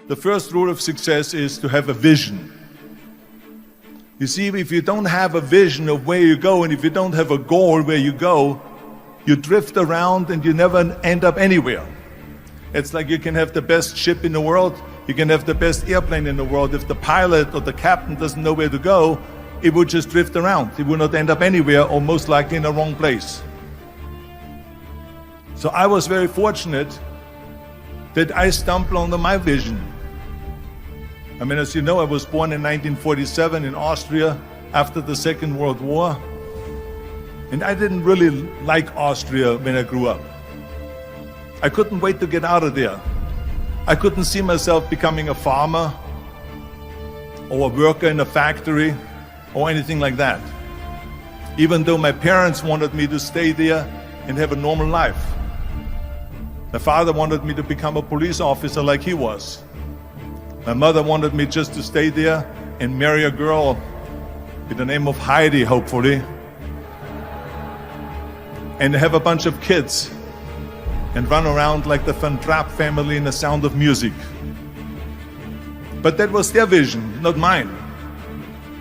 the first rule of success is to have a vision. You see, if you don't have a vision of where you go, and if you don't have a goal where you go, you drift around and you never end up anywhere. It's like you can have the best ship in the world, you can have the best airplane in the world. If the pilot or the captain doesn't know where to go, it would just drift around. It would not end up anywhere, or most likely in the wrong place. So I was very fortunate that I stumbled onto my vision. I mean, as you know, I was born in 1947 in Austria after the Second World War. And I didn't really like Austria when I grew up. I couldn't wait to get out of there. I couldn't see myself becoming a farmer or a worker in a factory or anything like that. Even though my parents wanted me to stay there and have a normal life. My father wanted me to become a police officer like he was. My mother wanted me just to stay there and marry a girl with the name of Heidi, hopefully, and have a bunch of kids and run around like the Van Trapp family in The Sound of Music. But that was their vision, not mine.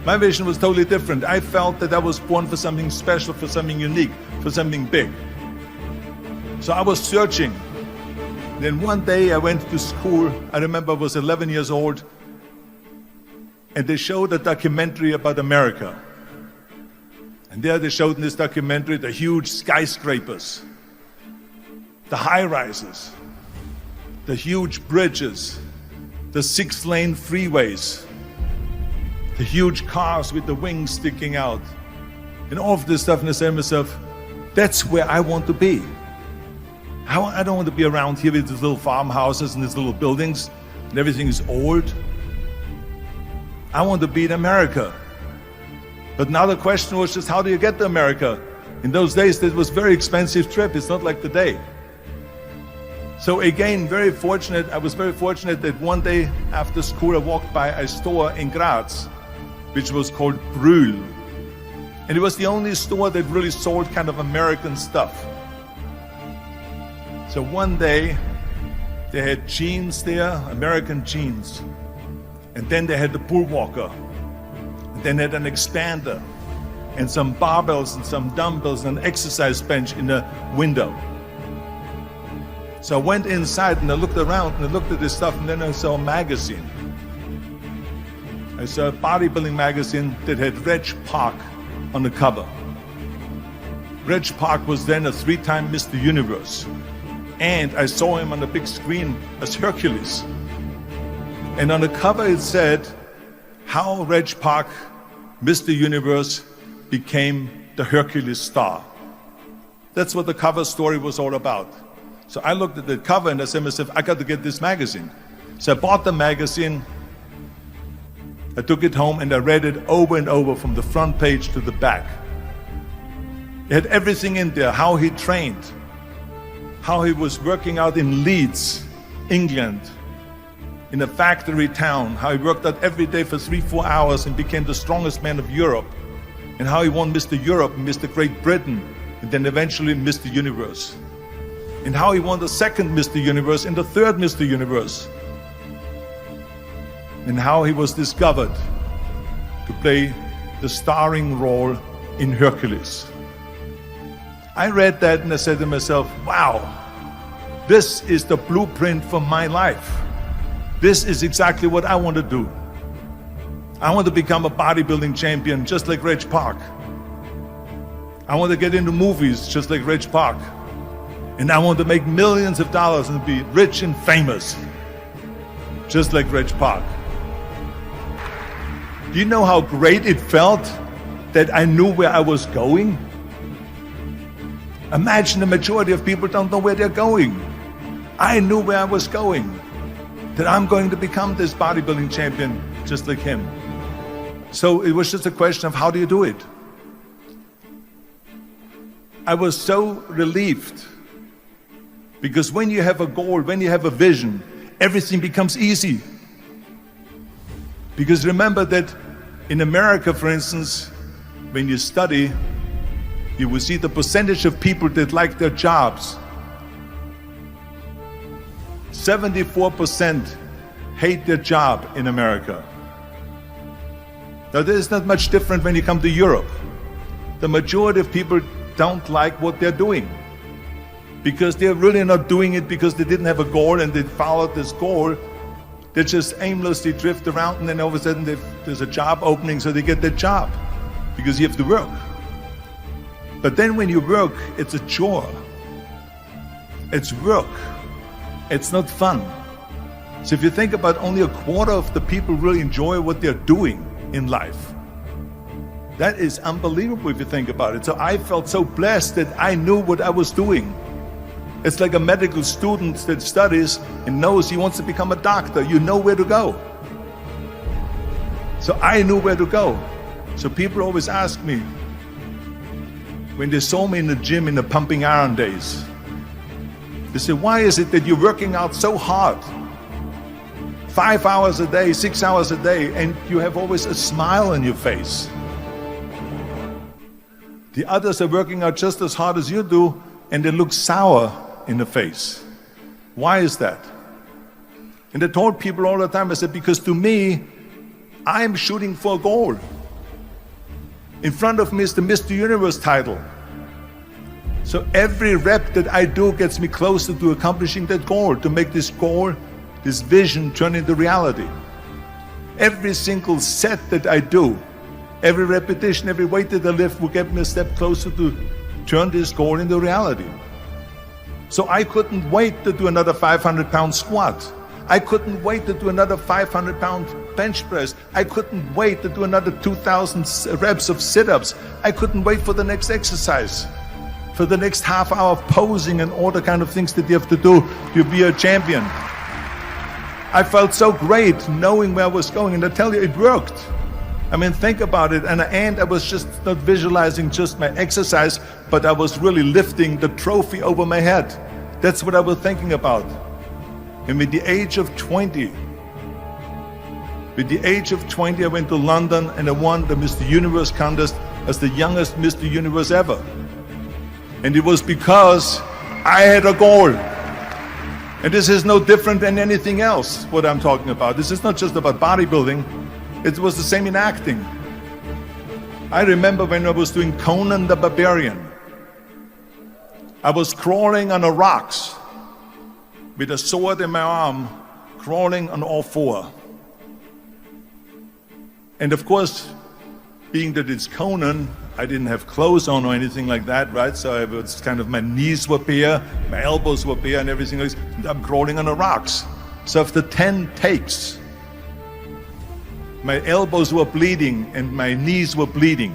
My vision was totally different. I felt that I was born for something special, for something unique, for something big. So I was searching. Then one day I went to school. I remember I was 11 years old, and they showed a documentary about America. And there they showed in this documentary the huge skyscrapers, the high-rises, the huge bridges, the 6-lane freeways, the huge cars with the wings sticking out, and all of this stuff. And I said to myself, that's where I want to be. I don't want to be around here with these little farmhouses and these little buildings and everything is old. I want to be in America. But now the question was just, how do you get to America? In those days, it was a very expensive trip. It's not like today. So again, I was very fortunate that one day after school, I walked by a store in Graz, which was called Brühl. And it was the only store that really sold kind of American stuff. So one day, they had jeans there, American jeans. And then they had the Bullwalker. And then they had an expander, and some barbells and some dumbbells and an exercise bench in the window. So I went inside and I looked around and I looked at this stuff, and then I saw a magazine. I saw a bodybuilding magazine that had Reg Park on the cover. Reg Park was then a 3-time Mr. Universe. And I saw him on the big screen as Hercules. And on the cover it said, how Reg Park, Mr. Universe, became the Hercules star. That's what the cover story was all about. So I looked at the cover and I said to myself, I got to get this magazine. So I bought the magazine, I took it home and I read it over and over from the front page to the back. It had everything in there, how he trained, how he was working out in Leeds, England, in a factory town, how he worked out every day for 3-4 hours and became the strongest man of Europe, and how he won Mr. Europe and Mr. Great Britain, and then eventually Mr. Universe, and how he won the second Mr. Universe and the third Mr. Universe, and how he was discovered to play the starring role in Hercules. I read that and I said to myself, wow, this is the blueprint for my life. This is exactly what I want to do. I want to become a bodybuilding champion just like Reg Park. I want to get into movies just like Reg Park. And I want to make millions of dollars and be rich and famous just like Reg Park. Do you know how great it felt that I knew where I was going? Imagine the majority of people don't know where they're going. I knew where I was going, that I'm going to become this bodybuilding champion just like him. So it was just a question of how do you do it? I was so relieved, because when you have a goal, when you have a vision, everything becomes easy. Because remember that in America, for instance, when you study, you will see the percentage of people that like their jobs. 74% hate their job in America. Now, there's not much different when you come to Europe. The majority of people don't like what they're doing because they're really not doing it because they didn't have a goal and they followed this goal. They just aimlessly drift around, and then all of a sudden there's a job opening, so they get that job because you have to work. But then when you work, it's a chore. It's work. It's not fun. So if you think about, only a quarter of the people really enjoy what they're doing in life. That is unbelievable if you think about it. So I felt so blessed that I knew what I was doing. It's like a medical student that studies and knows he wants to become a doctor. You know where to go. So I knew where to go. So people always ask me, when they saw me in the gym in the pumping iron days, they say, why is it that you're working out so hard? 5 hours a day, 6 hours a day, and you have always a smile on your face. The others are working out just as hard as you do, and they look sour in the face. Why is that? And I told people all the time, I said, because to me, I'm shooting for a goal. In front of me is the Mr. Universe title. So every rep that I do gets me closer to accomplishing that goal, to make this goal, this vision, turn into reality. Every single set that I do, every repetition, every weight that I lift will get me a step closer to turn this goal into reality. So I couldn't wait to do another 500-pound squat. I couldn't wait to do another 500-pound bench press. I couldn't wait to do another 2,000 reps of sit-ups. I couldn't wait for the next exercise, for the next half hour of posing and all the kind of things that you have to do to be a champion. I felt so great knowing where I was going, and I tell you, it worked. I mean, think about it. And at the end, I was just not visualizing just my exercise, but I was really lifting the trophy over my head. That's what I was thinking about. And with the age of 20, I went to London and I won the Mr. Universe contest as the youngest Mr. Universe ever. And it was because I had a goal. And this is no different than anything else, what I'm talking about. This is not just about bodybuilding. It was the same in acting. I remember when I was doing Conan the Barbarian. I was crawling on the rocks with a sword in my arm, crawling on all four. And of course, being that it's Conan, I didn't have clothes on or anything like that, right? So it was kind of, my knees were bare, my elbows were bare and everything else. I'm crawling on the rocks. So after 10 takes, my elbows were bleeding and my knees were bleeding.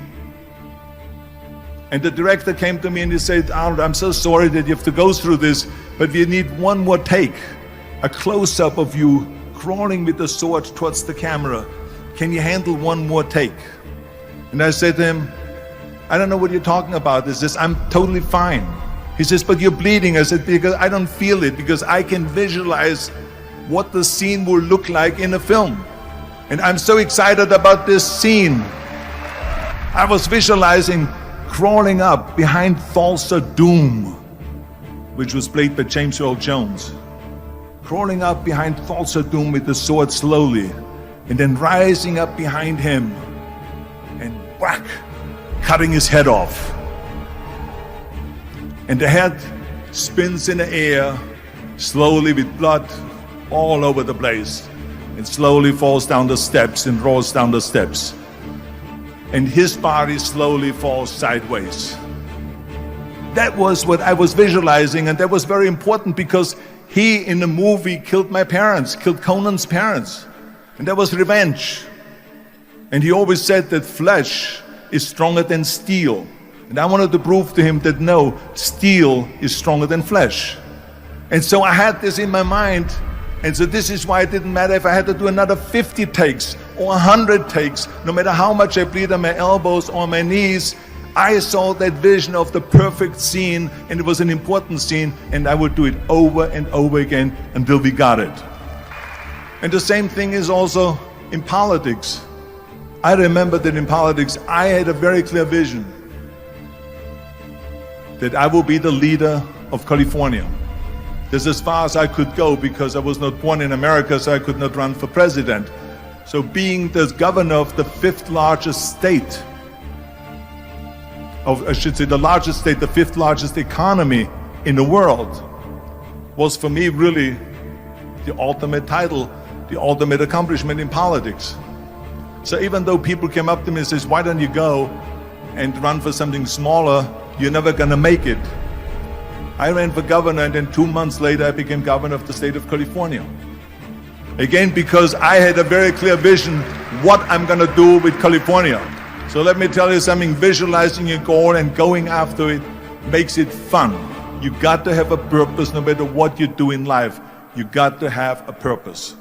And the director came to me and he said, Arnold, I'm so sorry that you have to go through this, but we need one more take. A close-up of you crawling with the sword towards the camera. Can you handle one more take? And I said to him, I don't know what you're talking about. He says, I'm totally fine. He says, but you're bleeding. I said, because I don't feel it, because I can visualize what the scene will look like in a film. And I'm so excited about this scene. I was visualizing crawling up behind Thulsa Doom, which was played by James Earl Jones. Crawling up behind Thulsa Doom with the sword slowly, and then rising up behind him and whack, cutting his head off. And the head spins in the air, slowly with blood all over the place, and slowly falls down the steps and rolls down the steps. And his body slowly falls sideways. That was what I was visualizing, and that was very important because he, in the movie, killed my parents, killed Conan's parents. And that was revenge. And he always said that flesh is stronger than steel. And I wanted to prove to him that no, steel is stronger than flesh. And so I had this in my mind. And so this is why it didn't matter if I had to do another 50 takes or 100 takes, no matter how much I bleed on my elbows or my knees. I saw that vision of the perfect scene, and it was an important scene, and I would do it over and over again until we got it. And the same thing is also in politics. I remember that in politics, I had a very clear vision that I will be the leader of California. This is as far as I could go because I was not born in America, so I could not run for president. So being the governor of the fifth largest state, I should say the largest state, the fifth largest economy in the world, was for me really the ultimate title, the ultimate accomplishment in politics. So even though people came up to me and says, why don't you go and run for something smaller, you're never gonna make it. I ran for governor, and then 2 months later I became governor of the state of California. Again, because I had a very clear vision what I'm gonna do with California. So let me tell you something, visualizing your goal and going after it makes it fun. You got to have a purpose no matter what you do in life. You got to have a purpose.